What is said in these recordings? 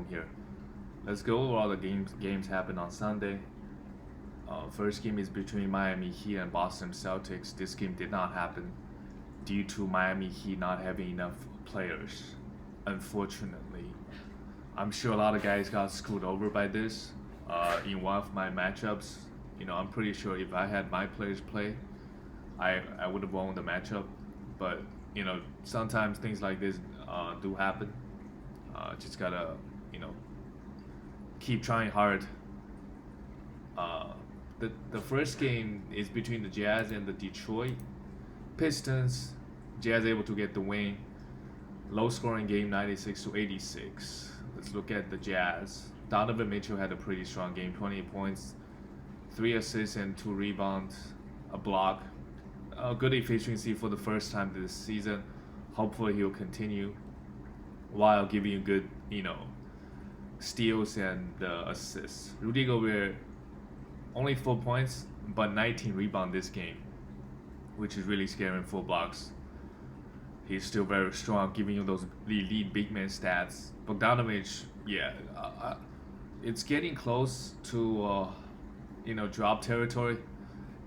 here. Let's go over all the games happened on Sunday. First game is between Miami Heat and Boston Celtics. This game did not happen due to Miami Heat not having enough players. Unfortunately, I'm sure a lot of guys got screwed over by this. In one of my matchups, I'm pretty sure if I had my players play, I would have won the matchup. But sometimes things like this do happen. Just gotta keep trying hard. The first game is between the Jazz and the Detroit Pistons. Jazz able to get the win. Low scoring game, 96-86. Let's look at the Jazz. Donovan Mitchell had a pretty strong game, 28 points, 3 assists and 2 rebounds, a block. Good efficiency for the first time this season. Hopefully he'll continue while giving you good, steals and assists. Rudy Gay only 4 points, but 19 rebounds this game, which is really scary. 4 blocks. He's still very strong, giving you those elite big man stats. Bogdanovich, it's getting close to drop territory.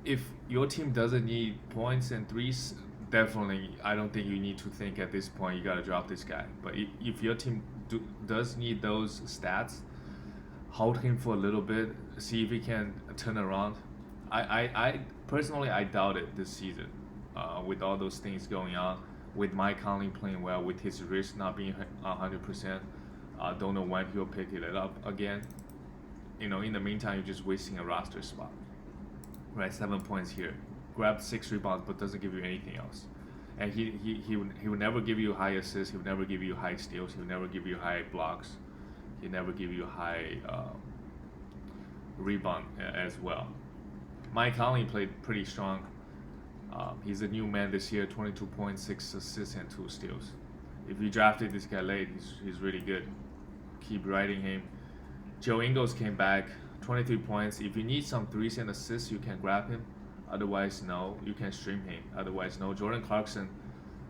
If your team doesn't need points and threes, definitely I don't think you need to think at this point you gotta drop this guy. But if your team does need those stats, hold him for a little bit, see if he can turn around. I personally I doubt it this season, with all those things going on, with Mike Conley playing well, with his wrist not being 100%. Don't know when he'll pick it up again. In the meantime, you're just wasting a roster spot. Right, 7 points here. Grabbed 6 rebounds, but doesn't give you anything else. And he would never give you high assists. He would never give you high steals. He would never give you high blocks. He would never give you high rebound as well. Mike Conley played pretty strong. He's a new man this year. 22 points, 6 assists, and 2 steals. If you drafted this guy late, he's really good. Keep riding him. Joe Ingles came back, 23 points. If you need some threes and assists, you can grab him. Otherwise, no, you can stream him. Otherwise, no. Jordan Clarkson,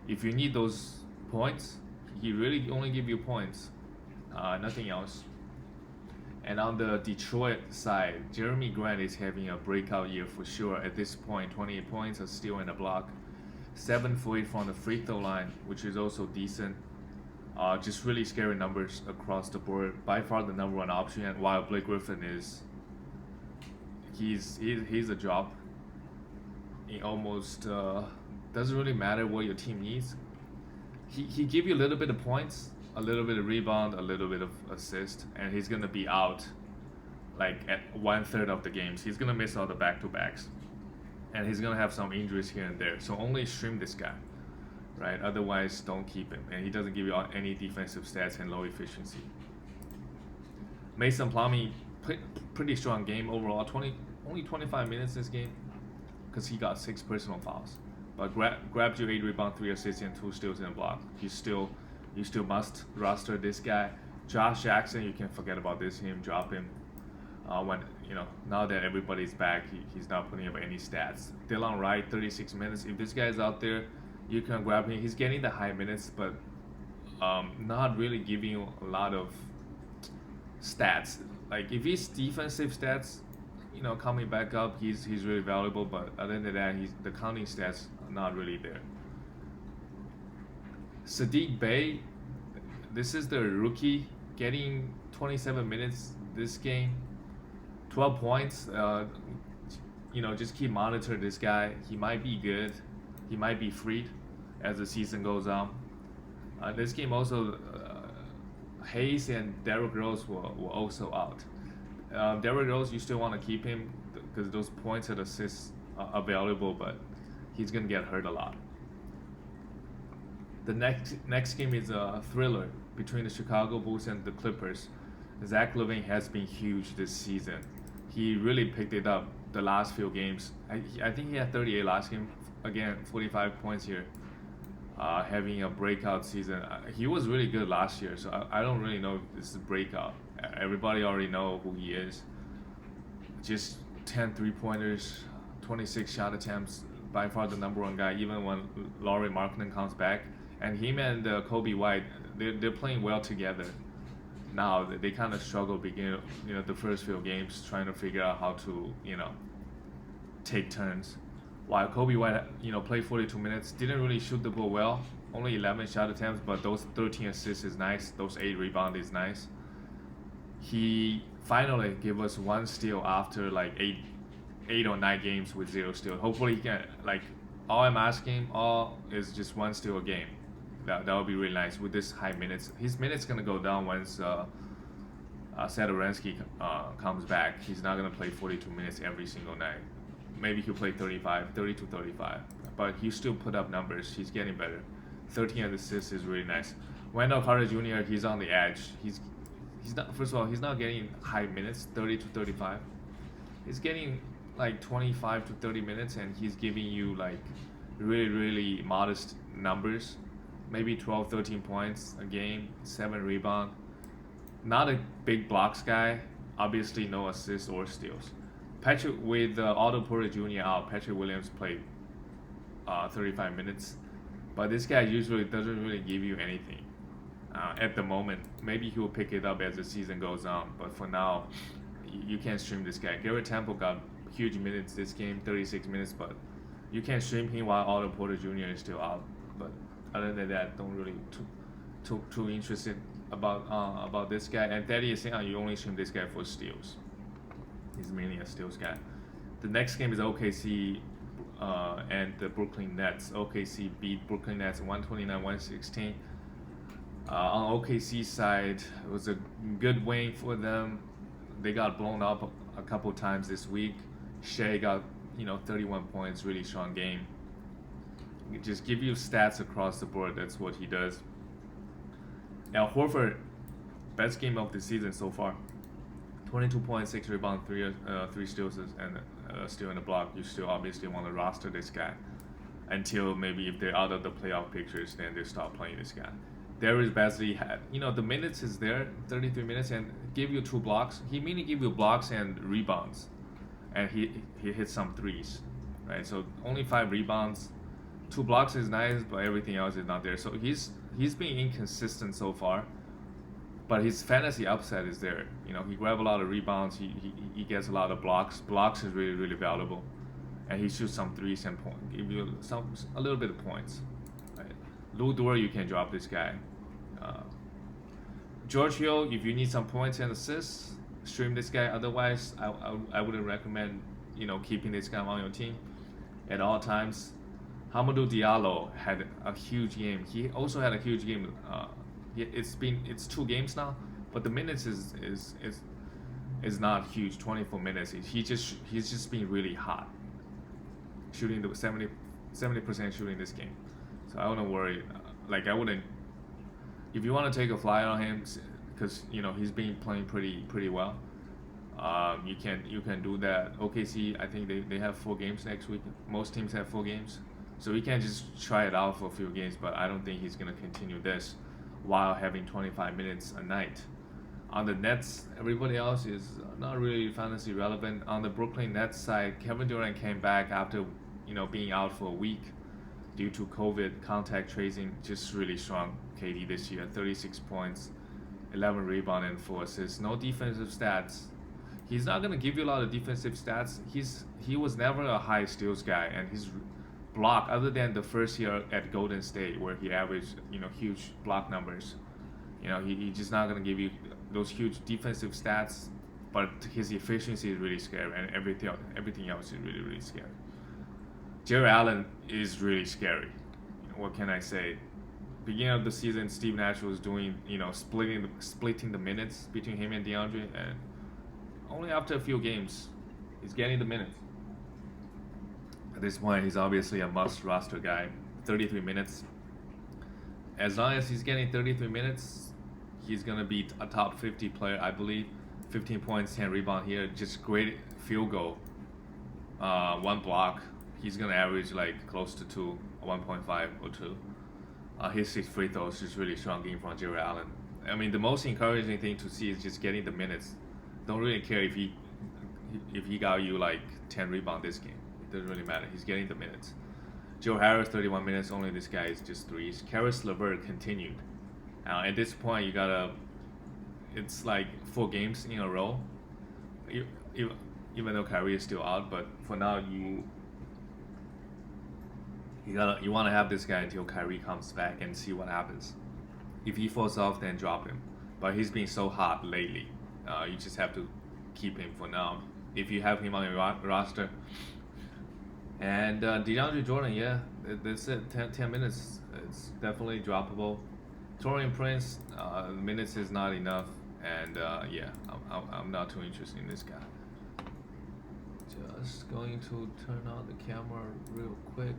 if you need those points, he really only give you points, nothing else. And on the Detroit side, Jeremy Grant is having a breakout year for sure. At this point, 28 points, a steal and a block. 7 for 8 from the free throw line, which is also decent. Just really scary numbers across the board. By far the number 1 option. And while Blake Griffin he's a drop. It almost doesn't really matter what your team needs. He give you a little bit of points, a little bit of rebound, a little bit of assist, and he's gonna be out like at 1/3 of the games. He's gonna miss all the back-to-backs, and he's gonna have some injuries here and there. So only stream this guy, right? Otherwise, don't keep him. And he doesn't give you any defensive stats and low efficiency. Mason Plummy, pretty strong game overall. Only 25 minutes this game, because he got 6 personal fouls. But grabbed you 8 rebounds, 3 assists, and 2 steals and a block. You still must roster this guy. Josh Jackson, you can forget about him, drop him. Now that everybody's back, he's not putting up any stats. Dylan Wright, 36 minutes. If this guy's out there, you can grab him. He's getting the high minutes, but not really giving you a lot of stats. Like if he's defensive stats, coming back up, he's really valuable. But other than that, the counting stats are not really there. Sadiq Bey, this is the rookie, getting 27 minutes this game, 12 points. Just keep monitor this guy. He might be good. He might be freed as the season goes on. This game also, Hayes and Derrick Rose were also out. Derrick Rose, you still want to keep him because those points and assists are valuable, but he's going to get hurt a lot. The next game is a thriller between the Chicago Bulls and the Clippers. Zach LaVine has been huge this season. He really picked it up the last few games. I think he had 38 last game. Again, 45 points here. Having a breakout season. He was really good last year, so I don't really know if this is a breakout. Everybody already know who he is. Just 10 3-pointers, 26 shot attempts. By far the number 1 guy, even when Lauri Markkanen comes back. And him and Kobe White, they're playing well together. now they kind of struggle beginning, the first few games trying to figure out how to, take turns. While Kobe White, played 42 minutes, didn't really shoot the ball well, only 11 shot attempts, but those 13 assists is nice, those 8 rebounds is nice. He finally gave us 1 steal after like 8 or 9 games with 0 steal. Hopefully he can, all I'm asking is just 1 steal a game. That would be really nice with this high minutes. His minutes gonna go down once Sadorensky comes back. He's not gonna play 42 minutes every single night. Maybe he'll play 30 to 35, but he still put up numbers. He's getting better. 13 assists is really nice. Wendell Carter Jr. He's on the edge. He's not. First of all, he's not getting high minutes, 30 to 35. He's getting like 25 to 30 minutes, and he's giving you like really modest numbers. Maybe 12, 13 points a game, 7 rebounds. Not a big blocks guy. Obviously, no assists or steals. Patrick with Otto Porter Jr. out. Patrick Williams played 35 minutes, but this guy usually doesn't really give you anything at the moment. Maybe he will pick it up as the season goes on, but for now, you can't stream this guy. Garrett Temple got huge minutes this game, 36 minutes, but you can't stream him while Otto Porter Jr. is still out. But other than that, don't really too interested about this guy. And Thaddeus Young, you only stream this guy for steals. He's mainly a steals guy. The next game is OKC and the Brooklyn Nets. OKC beat Brooklyn Nets 129-116. On OKC side, it was a good win for them. They got blown up a couple times this week. Shea got 31 points, really strong game. Just give you stats across the board. That's what he does. Now Horford, best game of the season so far. 22 points, 6 rebounds, 3 steals, and steal in the block. You still obviously want to roster this guy until maybe if they're out of the playoff pictures, then they stop playing this guy. Darius Bazley had, the minutes is there, 33 minutes, and give you 2 blocks. He mainly give you blocks and rebounds, and he hit some threes, right? So only 5 rebounds, 2 blocks is nice, but everything else is not there. So he's been inconsistent so far, but his fantasy upside is there. He grabs a lot of rebounds. He gets a lot of blocks. Blocks is really valuable, and he shoots some threes and give you a little bit of points. Right? Lou Dort, you can drop this guy. George Hill, if you need some points and assists, stream this guy. Otherwise, I wouldn't recommend keeping this guy on your team at all times. Hamidou Diallo had a huge game. He also had a huge game. It's 2 games now, but the minutes is not huge. 24 minutes. He's just been really hot, shooting the 70% shooting this game. So I wouldn't worry. I wouldn't. If you want to take a flyer on him, because he's been playing pretty well. You can do that. OKC, I think they have 4 games next week. Most teams have 4 games, so you can just try it out for a few games. But I don't think he's gonna continue this while having 25 minutes a night. On the Nets, everybody else is not really fantasy relevant. On the Brooklyn Nets side, Kevin Durant came back after being out for a week due to COVID contact tracing. Just really strong. KD this year, 36 points, 11 rebounds and 4 assists. No defensive stats. He's not gonna give you a lot of defensive stats. He was never a high steals guy, and his block, other than the first year at Golden State where he averaged huge block numbers, he's just not gonna give you those huge defensive stats. But his efficiency is really scary, and everything else is really scary. Jared Allen is really scary. What can I say? Beginning of the season, Steve Nash was doing, splitting the minutes between him and DeAndre, and only after a few games, he's getting the minutes. At this point, he's obviously a must roster guy. 33 minutes. As long as he's getting 33 minutes, he's gonna be a top 50 player, I believe. 15 points, 10 rebounds here, just great field goal. 1 block. He's gonna average close to 2, 1.5 or 2. His 6 free throws is really strong game from Jared Allen. I mean, the most encouraging thing to see is just getting the minutes. Don't really care if he got you 10 rebounds this game. It doesn't really matter. He's getting the minutes. Joe Harris, 31 minutes. Only this guy is just threes. Karis LeVert continued. At this point, you gotta it's like 4 games in a row. You, even even though Kyrie is still out, but for now you want to have this guy until Kyrie comes back and see what happens. If he falls off, then drop him. But he's been so hot lately. You just have to keep him for now. If you have him on your roster. And Deandre Jordan, yeah, that's it. 10 minutes. It's definitely droppable. Torian Prince, minutes is not enough. And yeah, I'm not too interested in this guy. Just going to turn on the camera real quick.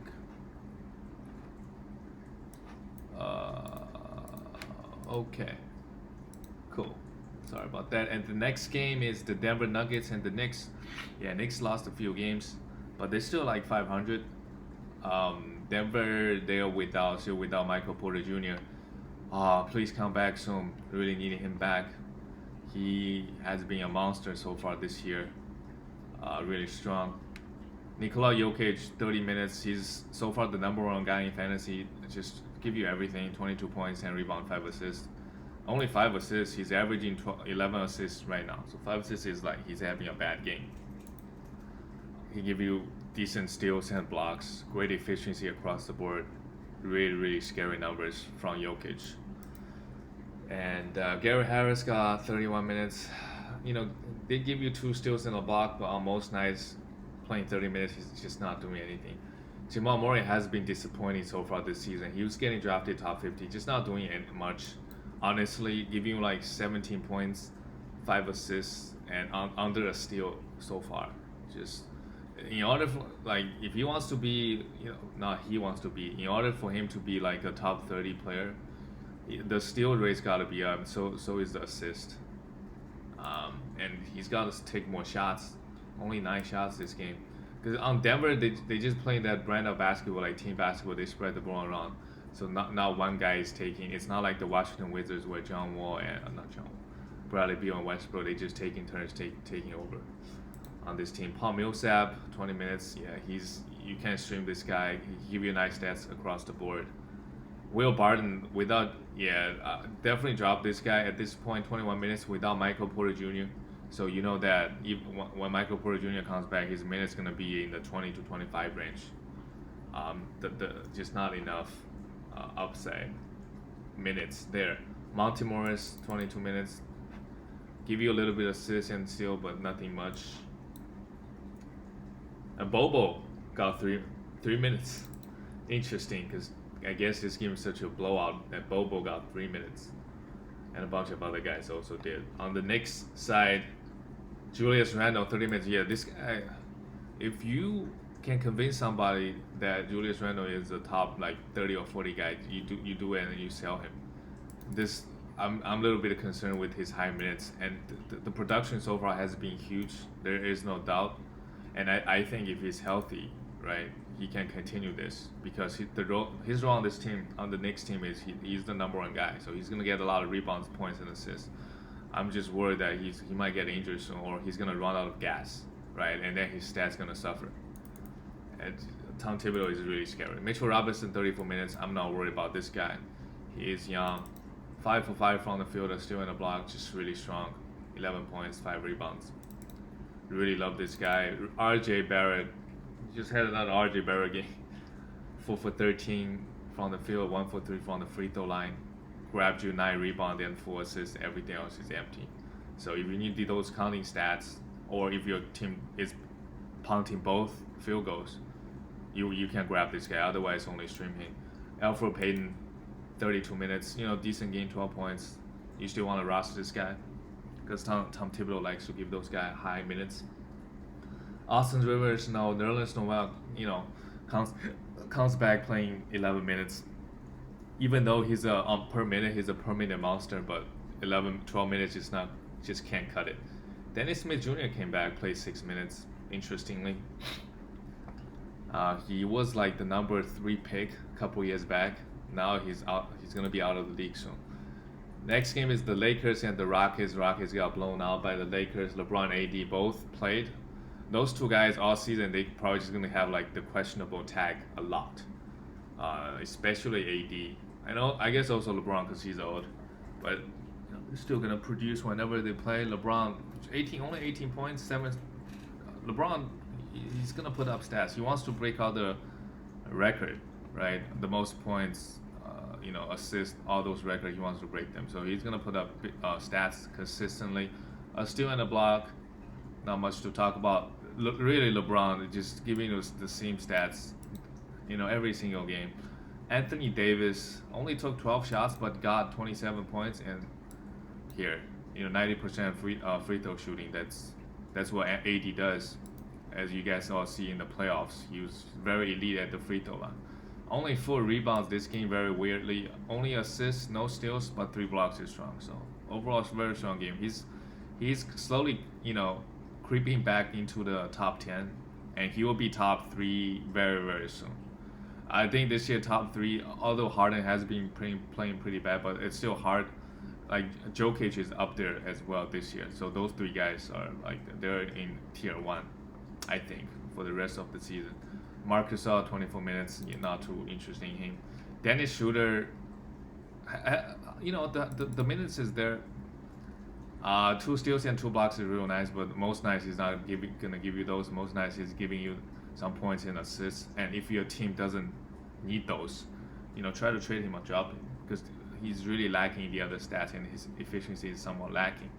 Okay, cool. Sorry about that. And the next game is the Denver Nuggets and the Knicks. Yeah, Knicks lost a few games, but they're still like 500. Denver, they're still without Michael Porter Jr. Please come back soon. Really needing him back. He has been a monster so far this year. Really strong. Nikola Jokic, 30 minutes. He's so far the #1 guy in fantasy. Just give you everything: 22 points, 10 rebounds, 5 assists. Only 5 assists. He's averaging 11 assists right now. So 5 assists is like he's having a bad game. He give you decent steals and blocks, great efficiency across the board. Really, really scary numbers from Jokic. And Gary Harris got 31 minutes. They give you 2 steals and a block, but on most nights, playing 30 minutes, he's just not doing anything. Jamal Murray has been disappointing so far this season. He was getting drafted top 50, just not doing much. Honestly, giving you like 17 points, 5 assists, and under a steal so far. Just in order for if he wants to be, not he wants to be. In order for him to be like a top 30 player, the steal rate's got to be up. So is the assist. And he's got to take more shots. Only 9 shots this game. Because on Denver, they just play that brand of basketball, like team basketball. They spread the ball around. So not one guy is taking. It's not like the Washington Wizards where John Wall and Bradley Beal and Westbrook, they just taking turns taking over on this team. Paul Millsap, 20 minutes. Yeah, you can't stream this guy. He give you nice stats across the board. Will Barton definitely drop this guy at this point. 21 minutes without Michael Porter Jr. So you know that even when Michael Porter Jr. comes back, his minutes gonna be in the 20 to 25 range. Just not enough upside minutes there. Monty Morris, 22 minutes. Give you a little bit of assist and steal, but nothing much. And Bobo got 3 minutes. Interesting, because I guess this game is such a blowout that Bobo got 3 minutes. And a bunch of other guys also did. On the Knicks side, Julius Randle, 30 minutes. Yeah, this guy, if you can convince somebody that Julius Randle is the top 30 or 40 guy, you do it and you sell him. I'm a little bit concerned with his high minutes, and the production so far has been huge. There is no doubt, and I think if he's healthy, right, he can continue this because his role on this team, on the Knicks team, is he's the #1 guy, so he's gonna get a lot of rebounds, points, and assists. I'm just worried that he might get injured soon, or he's gonna run out of gas, right, and then his stats gonna suffer. And Tom Thibodeau is really scary. Mitchell Robinson, 34 minutes. I'm not worried about this guy. He is young. 5 for 5 from the field and still in the block, just really strong. 11 points, 5 rebounds. Really love this guy. RJ Barrett, just had another RJ Barrett game. 4 for 13 from the field, 1 for 3 from the free throw line. Grabbed you 9 rebounds and 4 assists. Everything else is empty. So if you need those counting stats, or if your team is punting both field goals, you can grab this guy. Otherwise, only stream him. Alfred Payton, 32 minutes. Decent game, 12 points. You still want to roster this guy because Tom Thibodeau likes to give those guys high minutes. Austin Rivers, Nerlens Noel, comes back playing 11 minutes. Even though he's per minute monster, but 12 minutes just can't cut it. Dennis Smith Jr. came back, played 6 minutes. Interestingly, he was like the number 3 pick a couple years back. Now he's out. He's gonna be out of the league soon. Next game is the Lakers and the Rockets. Rockets got blown out by the Lakers. LeBron, AD both played. Those 2 guys all season, they probably just gonna have the questionable tag a lot, especially AD. I guess also LeBron because he's old, but still gonna produce whenever they play. LeBron, only 18 points, seven. LeBron, he's gonna put up stats. He wants to break out the record, right? The most points, assists, all those records. He wants to break them. So he's gonna put up stats consistently. Steal and a block. Not much to talk about. Really, LeBron just giving us the same stats, every single game. Anthony Davis only took 12 shots but got 27 points, and here, 90% free throw shooting. That's what AD does, as you guys all see in the playoffs. He was very elite at the free throw line. Only 4 rebounds this game, very weirdly. Only assists, no steals, but 3 blocks is strong. So overall, it's a very strong game. He's slowly, creeping back into the top 10, and he will be top 3 very, very soon. I think this year top 3, although Harden has been playing pretty bad, but it's still hard. Like Jokic is up there as well this year. So those 3 guys are they're in tier 1, I think, for the rest of the season. Marcus Saul 24 minutes, not too interesting in him. Dennis Schroeder, the minutes is there. 2 steals and 2 blocks is real nice, but most nice is not gonna give you those. Most nice is giving you some points and assists. And if your team doesn't need those, try to trade him or drop him, because he's really lacking the other stats and his efficiency is somewhat lacking.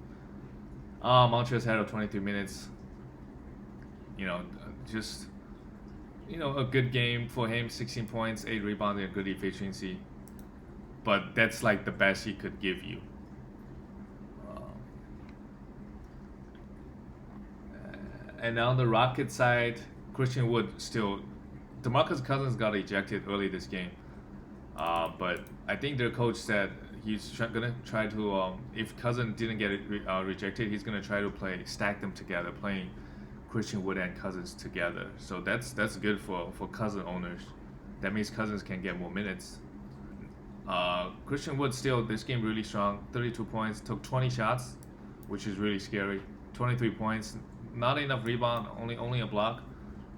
Montrezl Harrell 23 minutes. Just a good game for him. 16 points, 8 rebounds, and good efficiency. But that's like the best he could give you. And on the Rocket side, Christian Wood still, DeMarcus Cousins got ejected early this game. But I think their coach said he's gonna try to, if Cousins didn't get rejected, he's gonna try to stack them together, playing Christian Wood and Cousins together. So that's good for Cousins owners. That means Cousins can get more minutes. Christian Wood still this game really strong. 32 points, took 20 shots, which is really scary. 23 points. Not enough rebound, only a block,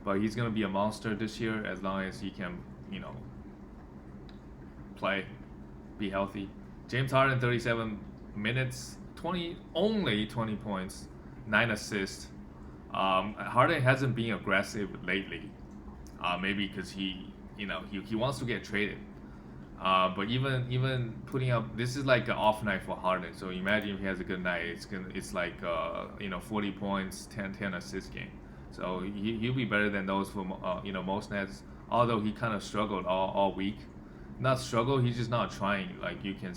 but he's gonna be a monster this year as long as he can, play, be healthy. James Harden 37 minutes, only 20 points, 9 assists. Harden hasn't been aggressive lately, maybe because he wants to get traded. But even putting up, this is like an off night for Harden. So imagine if he has a good night, it's like 40 points, 10 assist game. So he'll be better than those for most nights. Although he kind of struggled all week, not struggle, he's just not trying. Like you can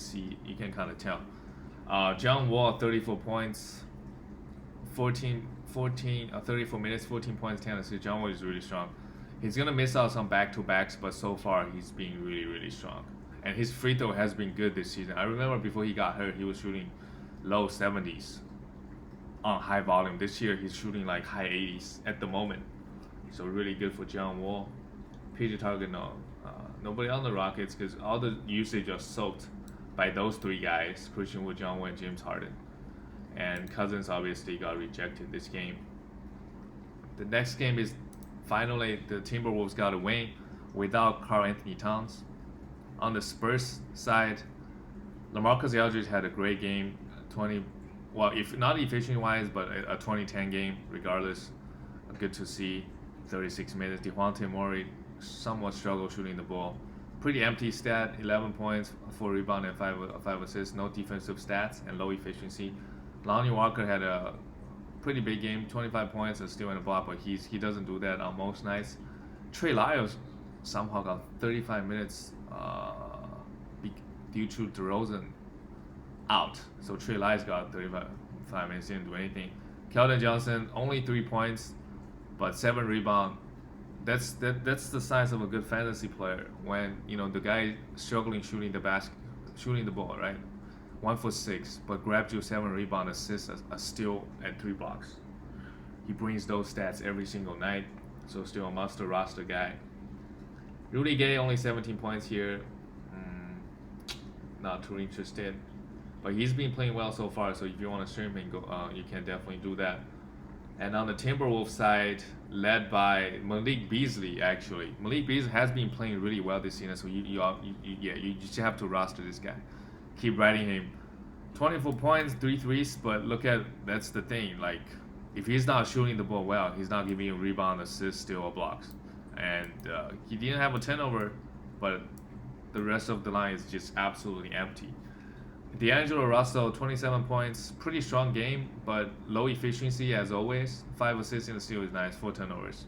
kind of tell. John Wall 34 points, 34 minutes, 14 points, 10 assists. John Wall is really strong. He's gonna miss out some back-to-backs, but so far he's been really, really strong. And his free throw has been good this season. I remember before he got hurt, he was shooting low 70s on high volume. This year he's shooting like high 80s at the moment. So really good for John Wall. PJ Tucker, no. Nobody on the Rockets because all the usage are soaked by those 3 guys, Christian Wood, John Wall, and James Harden. And Cousins obviously got rejected this game. The next game is finally the Timberwolves got a win without Karl-Anthony Towns. On the Spurs side, LaMarcus Aldridge had a great game. If not efficient-wise, but a 20-10 game regardless. Good to see. 36 minutes. DeJounte Murray somewhat struggled shooting the ball. Pretty empty stat. 11 points, 4 rebounds, and 5 assists. No defensive stats and low efficiency. Lonnie Walker had a pretty big game, 25 points and still in a block, but he doesn't do that on most nights. Trey Lyons somehow got 35 minutes due to DeRozan out. So Trey Lyons got 35 minutes, didn't do anything. Keldon Johnson, only 3 points, but 7 rebounds. That's the size of a good fantasy player when the guy struggling shooting the ball, right? 1-for-6, but grabbed you 7 rebound assists, a steal, and 3 blocks. He brings those stats every single night, so still a monster roster guy. Rudy Gay only 17 points here. Not too interested, but he's been playing well so far. So if you want to stream him, you can definitely do that. And on the Timberwolves side, led by Malik Beasley, actually. Malik Beasley has been playing really well this season, so you just have to roster this guy. Keep riding him. 24 points, 3 threes, but that's the thing. Like, if he's not shooting the ball well, he's not giving you rebound, assists, steal, or blocks. And he didn't have a turnover, but the rest of the line is just absolutely empty. D'Angelo Russell, 27 points, pretty strong game, but low efficiency as always. 5 assists and a steal is nice, 4 turnovers.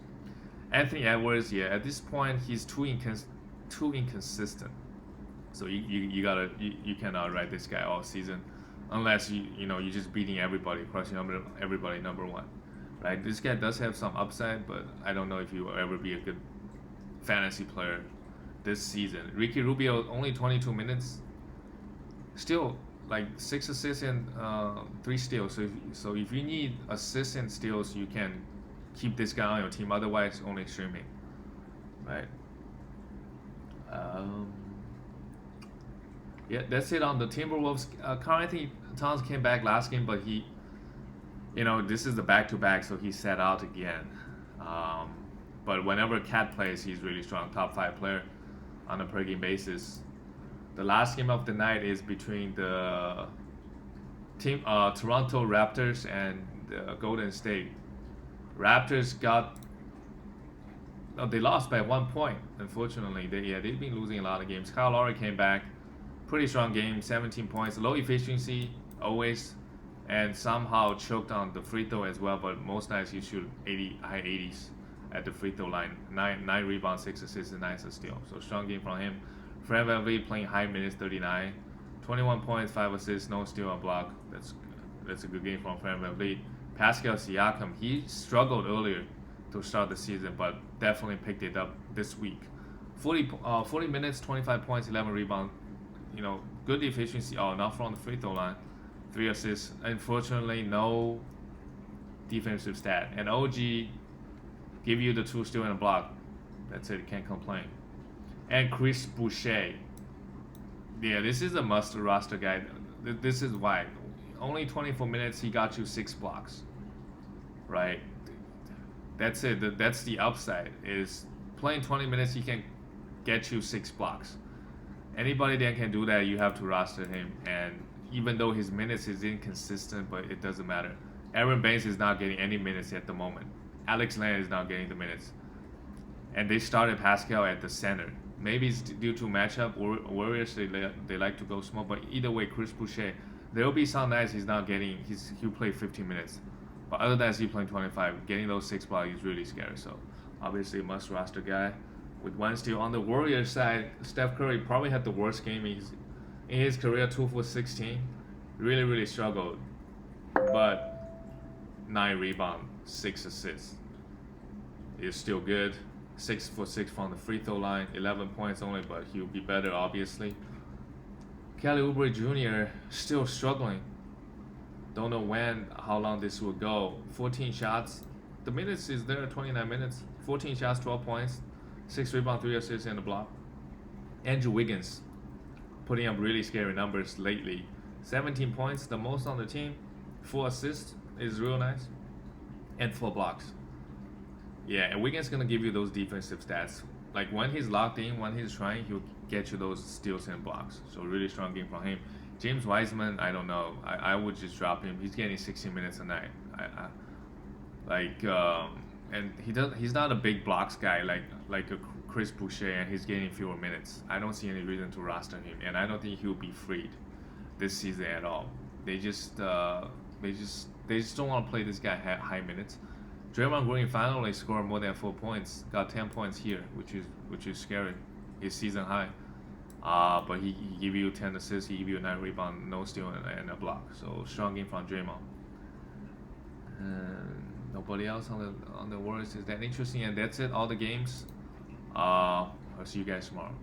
Anthony Edwards, yeah, at this point he's too inconsistent. So you cannot ride this guy all season, unless you're just beating everybody, crushing everybody number one, right? This guy does have some upside, but I don't know if he will ever be a good fantasy player this season. Ricky Rubio, only 22 minutes, still like 6 assists and 3 steals. So if you need assists and steals, you can keep this guy on your team. Otherwise, only streaming, right? Yeah, that's it on the Timberwolves. Karl Anthony Towns came back last game, but this is the back-to-back, so he sat out again. But whenever Cat plays, he's really strong, top 5 player on a per game basis. The last game of the night is between the Toronto Raptors and Golden State. Raptors they lost by 1 point. Unfortunately, they've been losing a lot of games. Kyle Lowry came back, pretty strong game, 17 points, low efficiency always, and somehow choked on the free throw as well. But most nights he shoot high 80s at the free throw line. 9 rebounds, 6 assists, and 9 steals. So strong game from him. Fred VanVleet playing high minutes, 39, 21 points, 5 assists, no steal or block. That's a good game from Fred VanVleet. Pascal Siakam, he struggled earlier to start the season, but definitely picked it up this week. 40 minutes, 25 points, 11 rebounds. Good efficiency. Not from the free throw line. 3 assists. Unfortunately, no defensive stat. And OG give you the 2 steal and a block. That's it. Can't complain. And Chris Boucher. Yeah, this is a must roster guy. This is why. Only 24 minutes, he got you 6 blocks. Right? That's it. That's the upside. Is playing 20 minutes, he can get you 6 blocks. Anybody that can do that, you have to roster him. And even though his minutes is inconsistent, but it doesn't matter. Aaron Baines is not getting any minutes at the moment. Alex Len is not getting the minutes. And they started Pascal at the center. Maybe it's due to matchup. Warriors, they like to go small. But either way, Chris Boucher, there will be some nights he'll play 15 minutes. But other than that, he's playing 25. Getting those 6 blocks is really scary. So obviously a must roster guy. With 1 steal. On the Warriors side, Steph Curry probably had the worst game in his career, 2 for 16. Really, really struggled. But 9 rebounds, 6 assists. Is still good. 6 for 6 from the free throw line. 11 points only, but he'll be better, obviously. Kelly Oubre Jr. still struggling. Don't know how long this will go. 14 shots. The minutes is there, 29 minutes. 14 shots, 12 points. 6 rebounds, 3 assists, and a block. Andrew Wiggins putting up really scary numbers lately. 17 points, the most on the team. 4 assists is real nice. And 4 blocks. Yeah, and Wiggins going to give you those defensive stats. Like when he's locked in, when he's trying, he'll get you those steals and blocks. So really strong game from him. James Weissman, I don't know. I would just drop him. He's getting 16 minutes a night. And he's not a big blocks guy like a Chris Boucher, and he's getting fewer minutes. I don't see any reason to roster him, and I don't think he'll be freed this season at all. They just don't want to play this guy high minutes. Draymond Green finally scored more than 4 points, got 10 points here, which is scary. His season high. But he give you 10 assists, he give you 9 rebounds, no steal and a block. So strong game from Draymond. Nobody else on the Warriors is that interesting, and that's it. All the games. I'll see you guys tomorrow.